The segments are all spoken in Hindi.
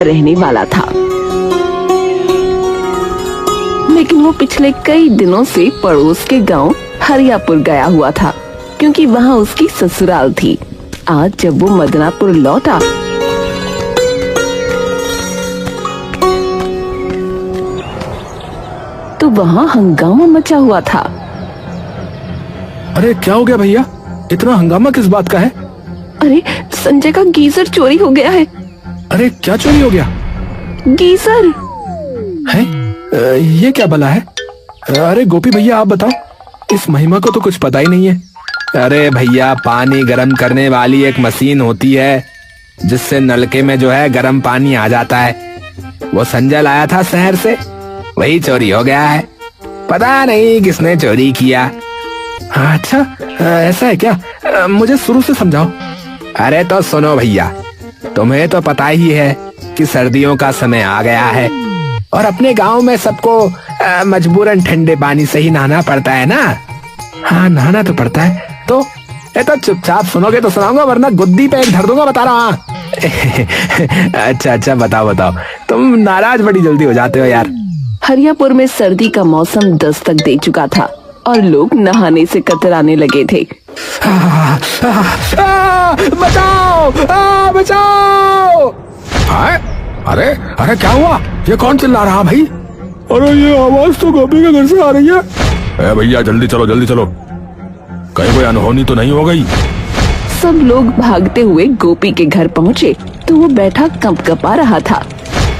रहने वाला था, लेकिन वो पिछले कई दिनों से पड़ोस के गांव हरियापुर गया हुआ था, क्योंकि वहाँ उसकी ससुराल थी। आज जब वो मदनापुर लौटा तो वहाँ हंगामा मचा हुआ था। अरे क्या हो गया भैया, इतना हंगामा किस बात का है? अरे संजय का गीजर चोरी हो गया है। अरे क्या चोरी हो गया? गीजर है? ये क्या भला है? अरे गोपी भैया आप बताओ, इस महिमा को तो कुछ पता ही नहीं है। अरे भैया, पानी गर्म करने वाली एक मशीन होती है जिससे नलके में जो है गर्म पानी आ जाता है। वो संजय लाया था शहर से, वही चोरी हो गया है। पता नहीं किसने चोरी किया। अच्छा ऐसा है क्या? मुझे शुरू से समझाओ। अरे तो सुनो भैया, तुम्हें तो पता ही है कि सर्दियों का समय आ गया है और अपने गांव में सबको मजबूरन ठंडे पानी से ही नहाना पड़ता है ना। हाँ नहाना तो पड़ता है। तो चुपचाप सुनोगे तो सुनाऊंगा, वरना गुद्दी पे एक धर दूंगा, बता रहा हूँ। अच्छा बताओ, तुम नाराज बड़ी जल्दी हो जाते हो यार। हरियापुर में सर्दी का मौसम दस्तक दे चुका था और लोग नहाने से कतराने लगे थे। बचाओ! अरे क्या हुआ? ये कौन चिल्ला रहा भाई? अरे ये आवाज तो गोपी के घर से आ रही है। भैया जल्दी चलो, कहीं कोई अनहोनी तो नहीं हो गई? सब लोग भागते हुए गोपी के घर पहुँचे तो वो बैठा कंपकपा रहा था।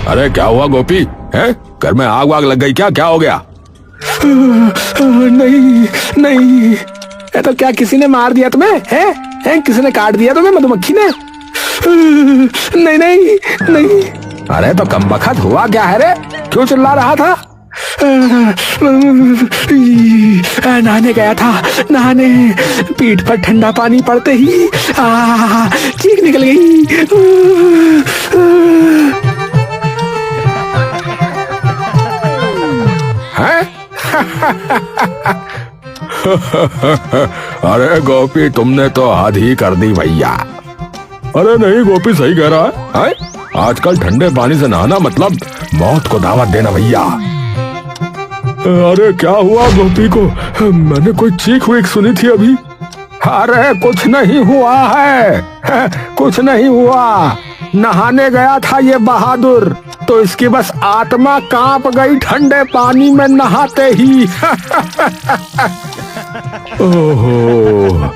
अरे क्या हुआ गोपी? है घर में आग वाग लग गई क्या? क्या हो गया? नहीं, तो क्या किसी ने मार दिया तुम्हें? हैं? किसी ने काट दिया तुम्हें मधुमक्खी ने? नहीं। अरे तो कम बखत हुआ क्या है रे? क्यों चिल्ला रहा था? नहाने गया था, पीठ पर ठंडा पानी पड़ते ही चीख निकल गई। अरे गोपी, तुमने तो हद ही कर दी भैया। अरे नहीं, गोपी सही कह रहा है? आजकल ठंडे पानी से नहाना मतलब मौत को दावत देना भैया। अरे क्या हुआ गोपी को? मैंने कोई चीख वीख सुनी थी अभी। अरे कुछ नहीं हुआ है, कुछ नहीं हुआ। नहाने गया था ये बहादुर, तो इसकी बस आत्मा कांप गई ठंडे पानी में नहाते ही। ओहो,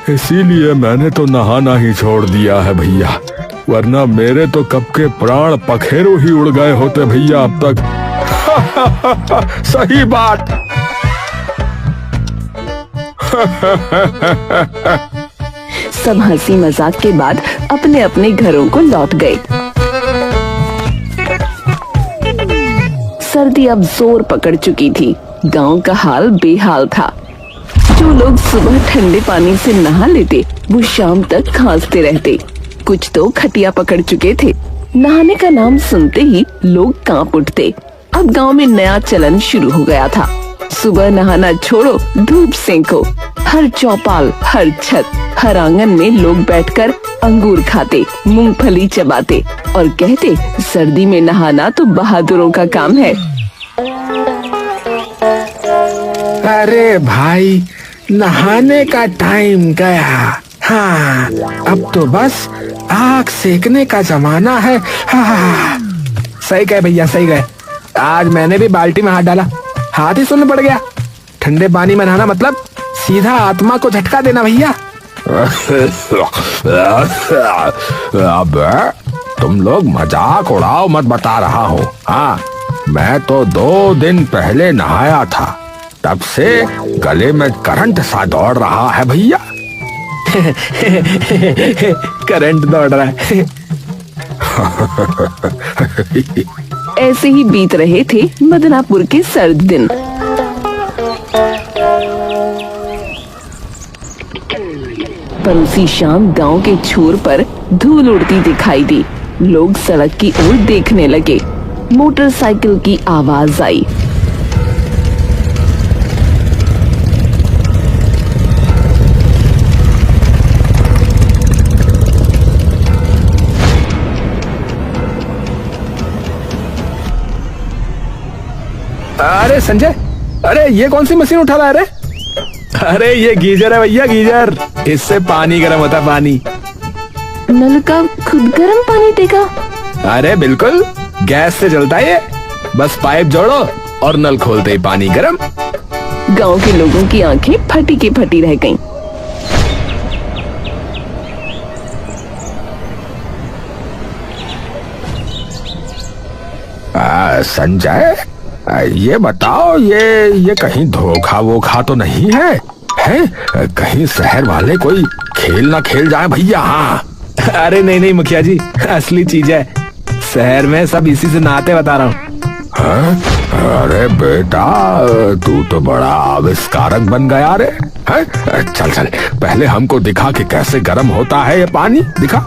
इसीलिए मैंने तो नहाना ही छोड़ दिया है भैया, वरना मेरे तो कब के प्राण पखेरु ही उड़ गए होते भैया अब तक। सही बात। सब हंसी मजाक के बाद अपने अपने घरों को लौट गए। सर्दी अब जोर पकड़ चुकी थी। गांव का हाल बेहाल था। जो लोग सुबह ठंडे पानी से नहा लेते वो शाम तक खांसते रहते। कुछ तो खटिया पकड़ चुके थे। नहाने का नाम सुनते ही लोग कांप उठते। अब गांव में नया चलन शुरू हो गया था। सुबह नहाना छोड़ो, धूप सेंको। हर चौपाल, हर छत, हर आंगन में लोग बैठकर अंगूर खाते, मूंगफली चबाते और कहते सर्दी में नहाना तो बहादुरों का काम है। अरे भाई, नहाने का टाइम गया। हाँ, अब तो बस आग सेकने का जमाना है। हाँ। सही कहे भैया, सही कहे। आज मैंने भी बाल्टी में हाथ डाला, हाथ ही सुन्न पड़ गया। ठंडे पानी में नहाना मतलब सीधा आत्मा को झटका देना भैया। अब तुम लोग मजाक उड़ाओ मत, बता रहा हूँ। हाँ, मैं तो 2 दिन पहले नहाया था, तब से गले में करंट सा दौड़ रहा है भैया। करंट दौड़ रहा है। ऐसे ही बीत रहे थे मदनापुर के सर्द दिन। पर उसी शाम गांव के छोर पर धूल उड़ती दिखाई दी। लोग सड़क की ओर देखने लगे। मोटरसाइकिल की आवाज आई। अरे संजय, अरे ये कौन सी मशीन उठा रहा है? अरे ये गीजर है भैया, गीजर। इससे पानी गर्म होता है, पानी। नल का खुद गर्म पानी देगा? अरे बिल्कुल, गैस से जलता है ये। बस पाइप जोड़ो और नल खोलते ही पानी गर्म। गांव के लोगों की आंखें फटी की फटी रह गईं। संजय, ये बताओ, ये कहीं धोखा वोखा तो नहीं है? कहीं शहर वाले कोई खेल ना खेल जाए भैया। हाँ, अरे नहीं नहीं मुखिया जी, असली चीज है। शहर में सब इसी से नहाते, बता रहा हूँ। अरे बेटा, तू तो बड़ा आविष्कारक बन गया रे। चल चल, पहले हमको दिखा कि कैसे गर्म होता है ये पानी, दिखा।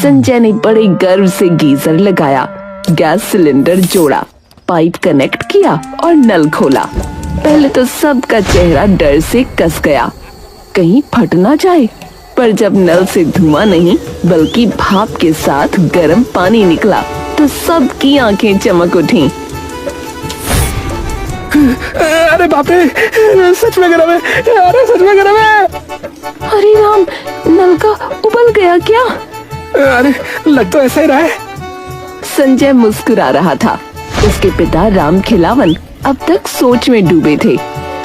संजय ने बड़े गर्व से गीजर लगाया, गैस सिलेंडर जोड़ा, पाइप कनेक्ट किया और नल खोला। पहले तो सबका चेहरा डर से कस गया, कहीं फट ना जाए। पर जब नल से धुआं नहीं बल्कि भाप के साथ गर्म पानी निकला तो सबकी आंखें चमक उठी। अरे बाप रे, सच में गर्म है। अरे सच में गर्म है। अरे राम, नल का उबल गया क्या? अरे लग तो ऐसा ही रहा है। संजय मुस्कुरा रहा था। उसके पिता राम खिलावन अब तक सोच में डूबे थे।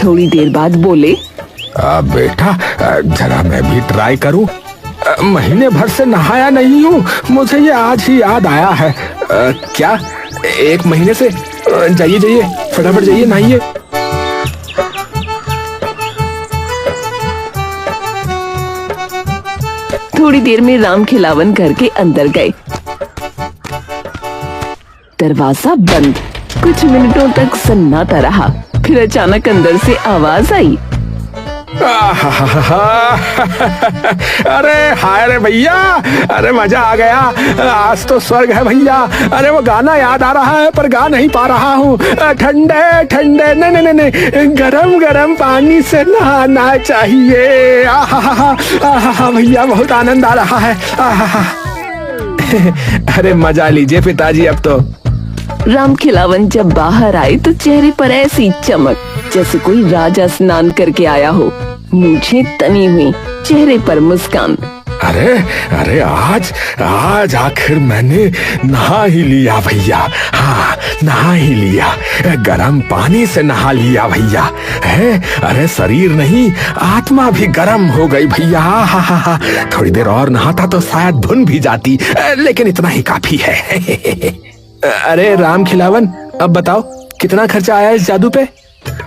थोड़ी देर बाद बोले, बेटा, जरा मैं भी ट्राई करूं। महीने भर से नहाया नहीं हूँ, मुझे ये आज ही याद आया है। क्या 1 महीने से? जाइए जाइए, फटाफट जाइए, नहाइए। थोड़ी देर में राम खिलावन घर के अंदर गए। दरवाजा बंद। कुछ मिनटों तक सन्नाटा रहा, फिर अचानक अंदर से आवाज आई। अरे हाय रे भैया, अरे मजा आ गया, आज तो स्वर्ग है भैया। अरे वो गाना याद आ रहा है पर गा नहीं पा रहा हूँ। ठंडे ठंडे नहीं नहीं नहीं, गरम गरम पानी से नहाना चाहिए। आहा भैया, बहुत आनंद आ रहा है। अरे मजा लीजिए पिताजी अब तो। राम खिलावन जब बाहर आए तो चेहरे पर ऐसी चमक जैसे कोई राजा स्नान करके आया हो। मूंछें तनी हुई, चेहरे पर मुस्कान। अरे आज आखिर मैंने नहा ही लिया भैया। हाँ, नहा ही लिया, गरम पानी से नहा लिया भैया। अरे शरीर नहीं, आत्मा भी गरम हो गई भैया। हा। थोड़ी देर और नहाता तो शायद धुन भी जाती, लेकिन इतना ही काफी है। अरे राम खिलावन, अब बताओ कितना खर्चा आया इस जादू पे?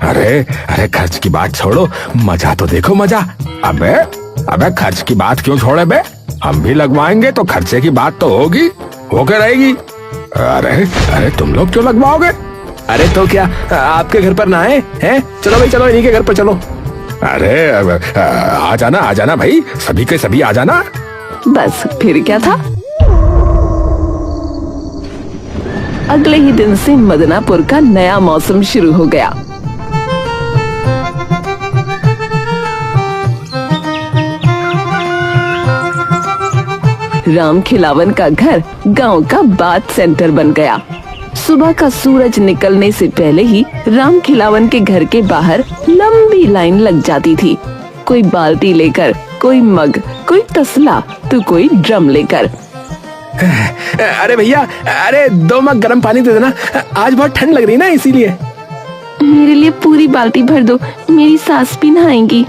अरे खर्च की बात छोड़ो, मजा तो देखो, मजा। अबे खर्च की बात क्यों छोड़े बे? हम भी लगवाएंगे तो खर्चे की बात तो होके रहेगी। अरे तुम लोग क्यों लगवाओगे? अरे तो क्या आपके घर पर ना आए हैं? चलो भाई, चलो इन्हीं के घर पर चलो। अरे आ जाना भाई, सभी के सभी आ जाना। बस फिर क्या था। अगले ही दिन से मदनापुर का नया मौसम शुरू हो गया। राम खिलावन का घर गांव का बात सेंटर बन गया। सुबह का सूरज निकलने से पहले ही राम खिलावन के घर के बाहर लंबी लाइन लग जाती थी। कोई बाल्टी लेकर, कोई मग, कोई तसला तो कोई ड्रम लेकर। अरे भैया, अरे 2 मग गर्म पानी दे देना, आज बहुत ठंड लग रही है ना, इसीलिए। मेरे लिए पूरी बाल्टी भर दो, मेरी सास भी नहाएंगी।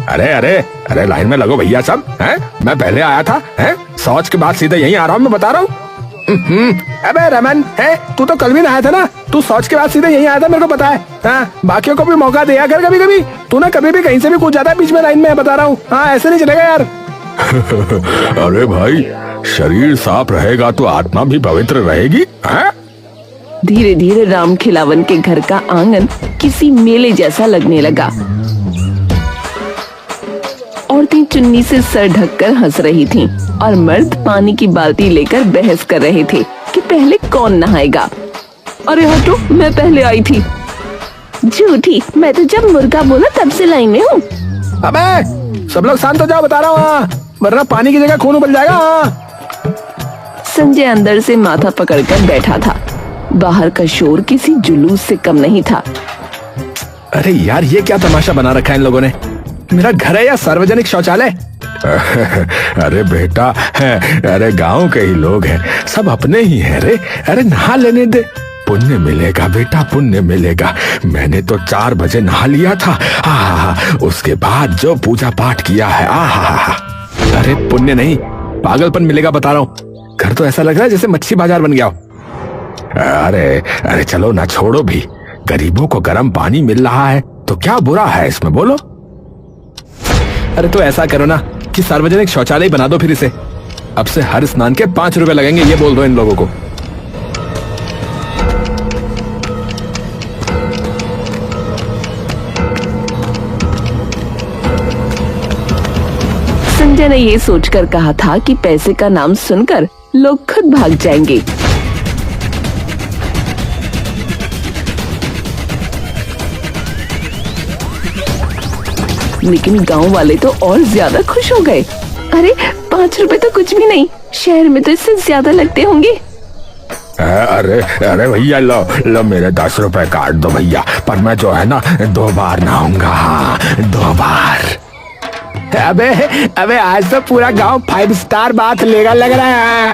अरे लाइन में लगो भैया सब। मैं पहले आया था, शौच के बाद सीधे यहीं आ रहा हूँ, मैं बता रहा हूँ। अबे रमन, तू तो कल भी नहाया था ना, तू शौच के बाद सीधे यहीं आया था, मेरे को पता है। हाँ, बाकियों को भी मौका दिया कर कभी। तू ना कभी भी कहीं से भी कूद जाता है बीच में लाइन में, बता रहा हूँ। हाँ, ऐसे नहीं चलेगा यार। अरे भाई, शरीर साफ रहेगा तो आत्मा भी पवित्र रहेगी। धीरे धीरे राम खिलावन के घर का आंगन किसी मेले जैसा लगने लगा। औरतें चुन्नी से सर ढककर हंस रही थीं और मर्द पानी की बाल्टी लेकर बहस कर रहे थे कि पहले कौन नहाएगा। अरे हटो, मैं पहले आई थी। झूठी, मैं तो जब मुर्गा बोला तब से लाइन में हूँ। अबे सब लोग शांत हो जाओ, बता रहा हूँ, वरना पानी की जगह खून उबल जाएगा। संजय अंदर से माथा पकड़कर बैठा था। बाहर का शोर किसी जुलूस से कम नहीं था। अरे यार, ये क्या तमाशा बना रखा है इन लोगों ने? मेरा घर है या सार्वजनिक शौचालय? अरे बेटा, अरे गांव के ही लोग हैं, सब अपने ही हैं रे। अरे नहा लेने दे, पुण्य मिलेगा बेटा, पुण्य मिलेगा। मैंने तो 4 बजे नहा लिया था। उसके बाद जो पूजा पाठ किया है, अरे पुण्य नहीं, पागलपन मिलेगा बता रहा हूँ। घर तो ऐसा लग रहा है जैसे मच्छी बाजार बन गया हो। अरे चलो ना, छोड़ो भी। गरीबों को गर्म पानी मिल रहा है तो क्या बुरा है इसमें, बोलो। अरे तो ऐसा करो ना कि सार्वजनिक शौचालय बना दो फिर इसे। अब से हर स्नान के 5 रुपए लगेंगे, ये बोल दो इन लोगों को। संजय ने ये सोचकर कहा था कि पैसे का नाम सुनकर लोग खुद भाग जाएंगे। लेकिन गांव वाले तो और ज्यादा खुश हो गए। अरे 5 रुपए तो कुछ भी नहीं, शहर में तो इससे ज्यादा लगते होंगे। अरे भैया, लो मेरे 10 रुपए काट दो भैया, पर मैं जो है ना 2 बार नहाऊंगा। 2 बार। अबे आज तो पूरा गांव 5 स्टार बात लेगा लग रहा है।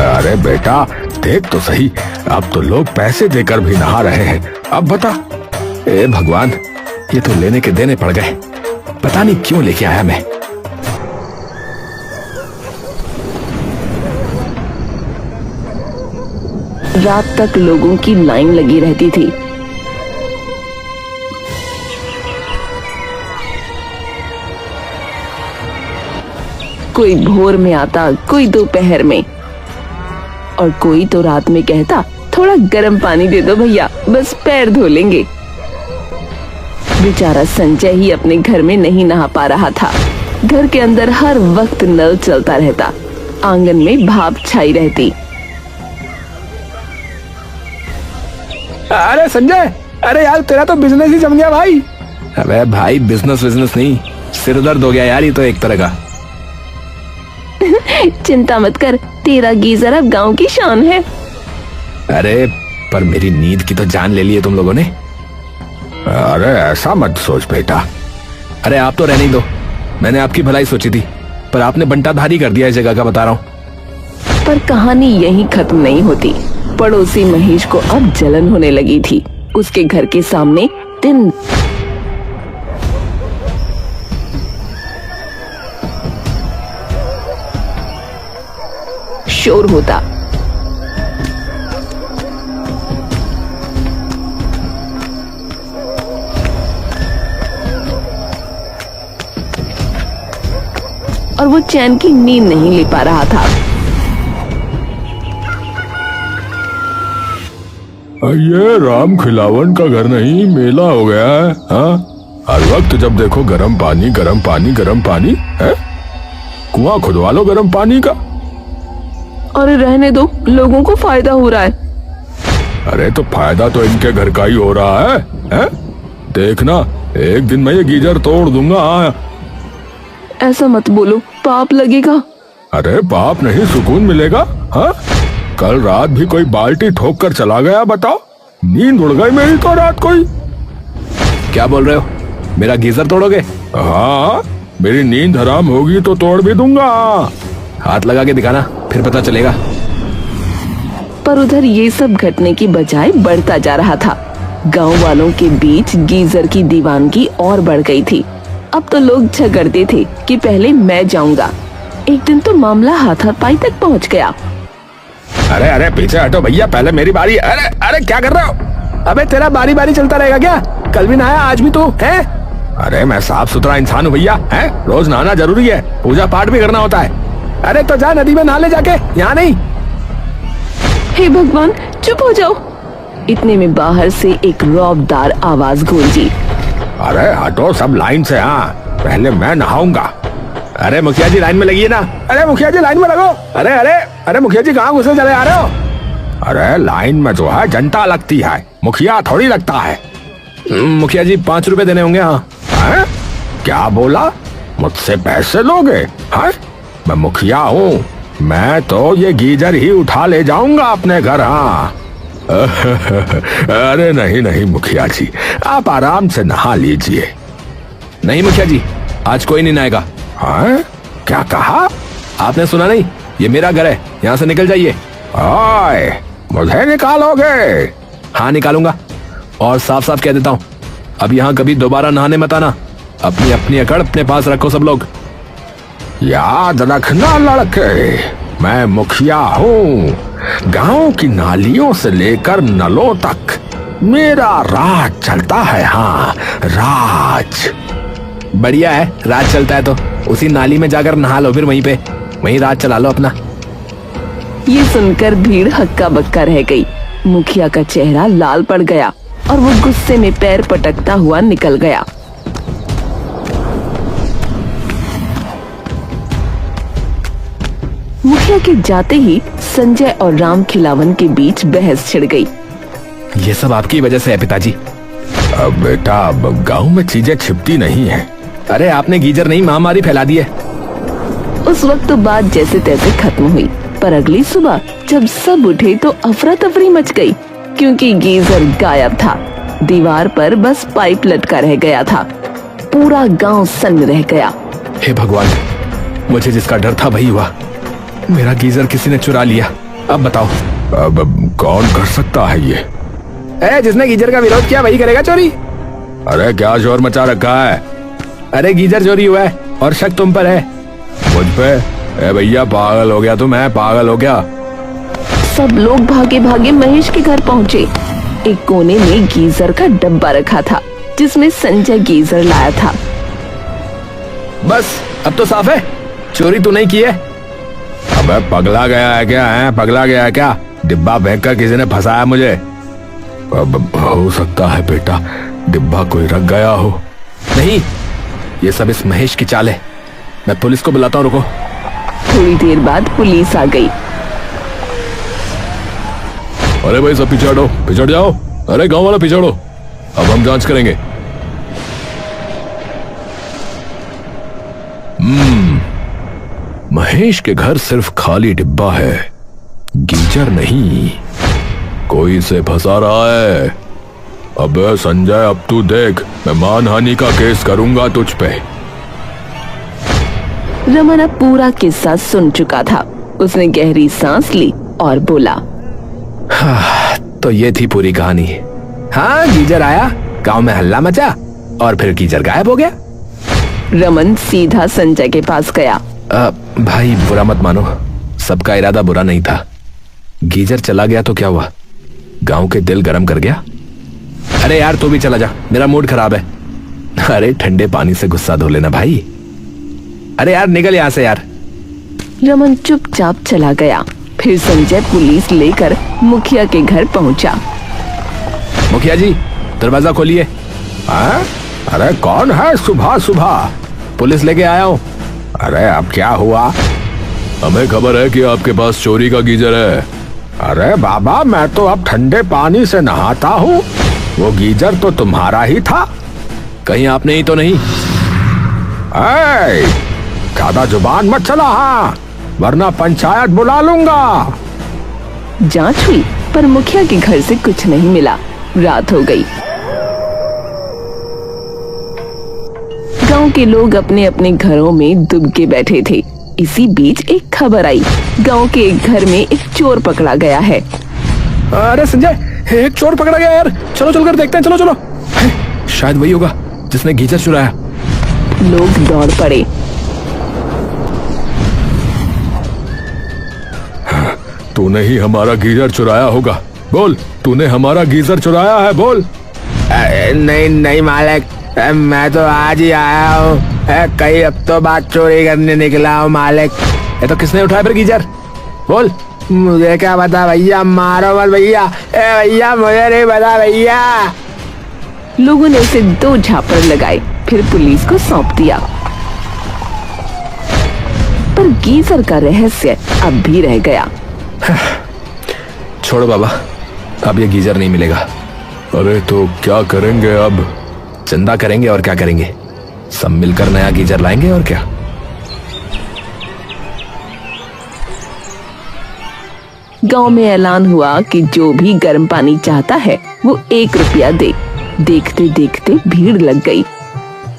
अरे बेटा देख तो सही, अब तो लोग पैसे देकर भी नहा रहे हैं। अब बता। ए भगवान, ये तो लेने के देने पड़ गए। पता नहीं क्यों लेके आया मैं। रात तक लोगों की लाइन लगी रहती थी। कोई भोर में आता, कोई दोपहर में, और कोई तो रात में कहता थोड़ा गर्म पानी दे दो भैया, बस पैर धो लेंगे। बेचारा संजय ही अपने घर में नहीं नहा पा रहा था। घर के अंदर हर वक्त नल चलता रहता, आंगन में भाप छाई रहती। अरे संजय, अरे यार तेरा तो बिजनेस ही जम गया भाई। अबे भाई, बिजनेस नहीं, सिर दर्द हो गया यार, ये तो एक तरह का। चिंता मत कर, तेरा गीजर अब गांव की शान है। अरे पर मेरी नींद की तो जान ले ली है तुम लोगों ने। अरे ऐसा मत सोच बेटा। अरे आप तो रहने ही दो, मैंने आपकी भलाई सोची थी, पर आपने बंटाधारी कर दिया इस जगह का, बता रहा हूँ। पर कहानी यहीं खत्म नहीं होती। पड़ोसी महेश को अब जलन होने लगी थी। उसके घर के सामने दिन शोर होता। और वो चैन की नींद नहीं ले पा रहा था। ये राम खिलावन का घर नहीं, मेला हो गया है। हाँ, हर वक्त जब देखो गर्म पानी गर्म पानी गर्म पानी है। कुआं खुदवा लो गर्म पानी का। और रहने दो, लोगों को फायदा हो रहा है। अरे तो फायदा तो इनके घर का ही हो रहा है? देखना, एक दिन मैं ये गीजर तोड़ दूंगा। ऐसा मत बोलो, पाप लगेगा। अरे पाप नहीं, सुकून मिलेगा। हाँ, कल रात भी कोई बाल्टी ठोक कर चला गया, बताओ। नींद उड़ गई मेरी तो रात कोई। क्या बोल रहे हो, मेरा गीजर तोड़ोगे? हाँ, मेरी नींद हराम होगी तो तोड़ भी दूंगा। हाथ लगा के दिखाना, फिर पता चलेगा। पर उधर ये सब घटने की बजाय बढ़ता जा रहा था। गांव वालों के बीच गीजर की दीवानगी और बढ़ गई थी। अब तो लोग झगड़ते थे कि पहले मैं जाऊंगा। एक दिन तो मामला हाथापाई तक पहुंच गया। अरे पीछे हटो भैया, पहले मेरी बारी। अरे क्या कर रहे हो? अबे तेरा बारी बारी चलता रहेगा क्या? कल भी नहाया, आज भी तू है? अरे मैं साफ सुथरा इंसान हूँ भैया, है? रोज नहाना जरूरी है, पूजा पाठ भी करना होता है। अरे तो जा नदी में नहा ले जाके, यहाँ नहीं। हे भगवान, चुप हो जाओ। इतने में बाहर से एक रौबदार आवाज गूंजी। अरे हटो सब लाइन से। हाँ, पहले मैं नहाऊंगा। अरे मुखिया जी लाइन में लगी है ना। अरे मुखिया जी लाइन में लगो। अरे मुखिया जी कहाँ घुसे चले आ रहे हो? अरे लाइन में जो है जनता लगती है, मुखिया थोड़ी लगता है। मुखिया जी 5 रुपए देने होंगे। हाँ। क्या बोला? मुझसे पैसे लोगे? हाँ, मैं मुखिया हूँ, मैं तो ये गीजर ही उठा ले जाऊंगा अपने घर। हाँ अरे नहीं नहीं मुखिया जी, आप आराम से नहा लीजिए। नहीं मुखिया जी, आज कोई नहीं नहाएगा। हाँ क्या कहा? आपने सुना नहीं? ये मेरा घर है, यहाँ से निकल जाइए। ओए, मुझे निकालोगे? हाँ निकालूंगा, और साफ साफ कह देता हूँ, अब यहाँ कभी दोबारा नहाने मत आना। अपनी अपनी अकड़ अपने पास रखो सब लोग। याद रखना लड़के, मैं मुखिया हूँ। गांव की नालियों से लेकर नलों तक मेरा राज चलता है। हाँ राज। बढ़िया है, राज चलता है तो उसी नाली में जाकर नहा लो, फिर वहीं राज चला लो अपना। ये सुनकर भीड़ हक्का बक्का रह गई। मुखिया का चेहरा लाल पड़ गया और वो गुस्से में पैर पटकता हुआ निकल गया। मुखिया के जाते ही संजय और राम खिलावन के बीच बहस छिड़ गई। ये सब आपकी वजह से है पिताजी। अब बेटा, अब गांव में चीजें छिपती नहीं है। अरे आपने गीजर नहीं महामारी फैला दी है। उस वक्त तो बात जैसे तैसे खत्म हुई, पर अगली सुबह जब सब उठे तो अफरा तफरी मच गई, क्योंकि गीजर गायब था। दीवार पर बस पाइप लटका रह गया था। पूरा गांव सन्न रह गया। हे भगवान, मुझे जिसका डर था वही हुआ। मेरा गीजर किसी ने चुरा लिया। अब बताओ, अब कौन कर सकता है ये? जिसने गीजर का विरोध किया वही करेगा चोरी। अरे क्या शोर मचा रखा है? अरे गीजर चोरी हुआ है और शक तुम पर है। मुझ पे? भैया पागल हो गया तू? मैं पागल हो गया? सब लोग भागे भागे महेश के घर पहुँचे। एक कोने में गीजर का डब्बा रखा था, जिसमें संजय गीजर लाया था। बस अब तो साफ है, चोरी तो नहीं की है। अबे पगला गया है क्या? है पगला गया है क्या? डिब्बा फेंक कर किसी ने फंसाया मुझे। अब हो सकता है बेटा, डिब्बा कोई रख गया हो। नहीं, ये सब इस महेश की चाल है। मैं पुलिस को बुलाता हूँ, रुको। थोड़ी देर बाद पुलिस आ गई। अरे भाई सब पीछे हटो, पीछे हट जाओ। अरे गांव वाला पीछे हटो, अब हम जांच करेंगे। महेश के घर सिर्फ खाली डिब्बा है, गीजर नहीं। कोई इसे फंसा रहा है। अबे संजय, अब तू देख, मैं मानहानि का केस करूंगा तुझ पे। रमन अब पूरा किस्सा सुन चुका था। उसने गहरी सांस ली और बोला, तो ये थी पूरी कहानी। हाँ, गीजर आया, गांव में हल्ला मचा और फिर गीजर गायब हो गया। रमन सीधा संजय के पास गया। भाई बुरा मत मानो, सबका इरादा बुरा नहीं था। गीजर चला गया तो क्या हुआ? गांव के दिल गरम कर गया। अरे यार तू भी चला जा, मेरा मूड खराब है। अरे ठंडे पानी से गुस्सा धो लेना भाई। अरे यार निकल यहाँ से यार। रमन चुपचाप चला गया। फिर संजय पुलिस लेकर मुखिया के घर पहुंचा। मुखिया जी, दरवाजा खोलिए। अरे कौन है सुबह सुबह? पुलिस लेके आया हूँ। अरे अब क्या हुआ? हमें खबर है कि आपके पास चोरी का गीजर है। अरे बाबा, मैं तो अब ठंडे पानी से नहाता हूँ, वो गीजर तो तुम्हारा ही था। कहीं आपने ही तो नहीं? ज्यादा जुबान मत चला, हाँ, वरना पंचायत बुला लूंगा। जांच हुई पर मुखिया के घर से कुछ नहीं मिला। रात हो गई। गांव के लोग अपने अपने घरों में दुब के बैठे थे। इसी बीच एक खबर आई, गांव के एक घर में एक चोर पकड़ा गया है। अरे संजय, एक चोर पकड़ा गया यार, चलो चलकर देखते हैं। चलो चलो, शायद वही होगा जिसने गीजर चुराया। लोग दौड़ पड़े। तूने ही हमारा गीजर चुराया होगा, बोल, तूने हमारा गीजर चुराया है, बोल। नहीं नहीं मालिक, मैं तो आज ही आया हूँ। कई हफ्तों बाद चोरी करने निकला हूँ मालिक। ये तो किसने उठाया फिर गीजर? बोल। मुझे क्या पता भैया, मारो मत भैया। भैया मुझे नहीं पता भैया। लोगों ने उसे 2 झापड़ लगाए, फिर पुलिस को सौंप दिया। पर गीजर का रहस्य अब भी रह गया। छोड़ो बाबा, अब ये गीजर नहीं मिलेगा। अरे तो क्या करेंगे अब? चंदा करेंगे और क्या करेंगे, सब मिलकर नया गीजर लाएंगे और क्या। गांव में ऐलान हुआ कि जो भी गर्म पानी चाहता है वो 1 रुपया दे। देखते देखते भीड़ लग गई।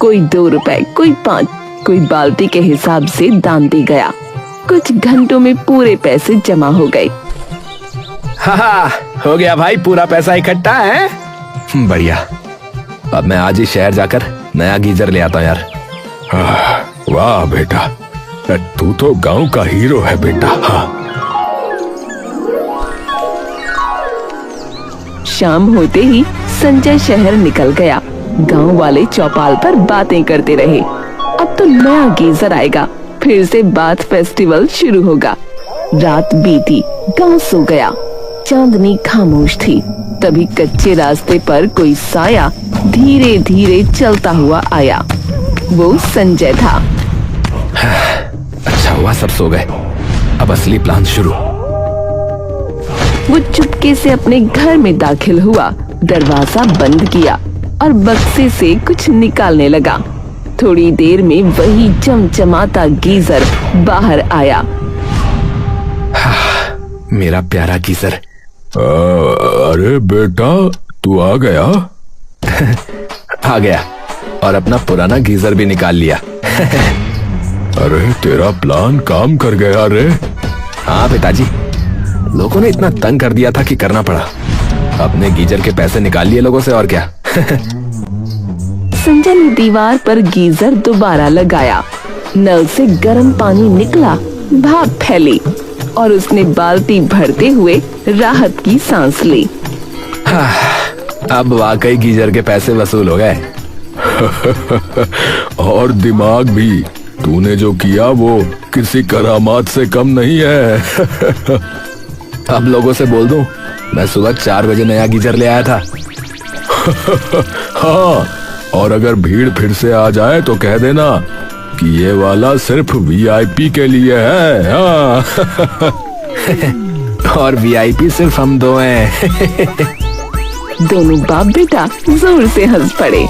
कोई 2 रुपए, कोई 5, कोई बाल्टी के हिसाब से दान दे गया। कुछ घंटों में पूरे पैसे जमा हो गए। हाँ, हो गया भाई, पूरा पैसा इकट्ठा है। बढ़िया। अब मैं आज ही शहर जाकर नया गीजर ले आता हूँ यार। वाह बेटा, तू तो गांव का हीरो है बेटा। हाँ। शाम होते ही संजय शहर निकल गया। गांव वाले चौपाल पर बातें करते रहे। अब तो नया गीजर आएगा, फिर से बाथ फेस्टिवल शुरू होगा। रात बीती, गांव सो गया। चांदनी खामोश थी। तभी कच्चे रास्ते पर कोई साया धीरे धीरे चलता हुआ आया। वो संजय था। अच्छा हुआ सब सो गए, अब असली प्लान शुरू। वो चुपके से अपने घर में दाखिल हुआ, दरवाजा बंद किया और बक्से से कुछ निकालने लगा। थोड़ी देर में वही चमचमाता गीजर बाहर आया। मेरा प्यारा गीजर। अरे बेटा, तू आ गया? आ गया, और अपना पुराना गीजर भी निकाल लिया। अरे तेरा प्लान काम कर गया रे। हाँ पिताजी, लोगों ने इतना तंग कर दिया था कि करना पड़ा। अपने गीजर के पैसे निकाल लिए लोगों से, और क्या। संजय ने दीवार पर गीजर दोबारा लगाया। नल से गर्म पानी निकला, भाप फैली और उसने बाल्टी भरते हुए राहत की सांस ली। अब वाकई गीजर के पैसे वसूल हो गए। और दिमाग भी, तूने जो किया वो किसी करामात से कम नहीं है। अब लोगों से बोल दूं, मैं सुबह 4 बजे नया गीजर ले आया था। हाँ, और अगर भीड़ फिर से आ जाए तो कह देना कि ये वाला सिर्फ वीआईपी के लिए है। हाँ। और वीआईपी सिर्फ हम 2 हैं। दोनों बाप बेटा जोर से हंस पड़े।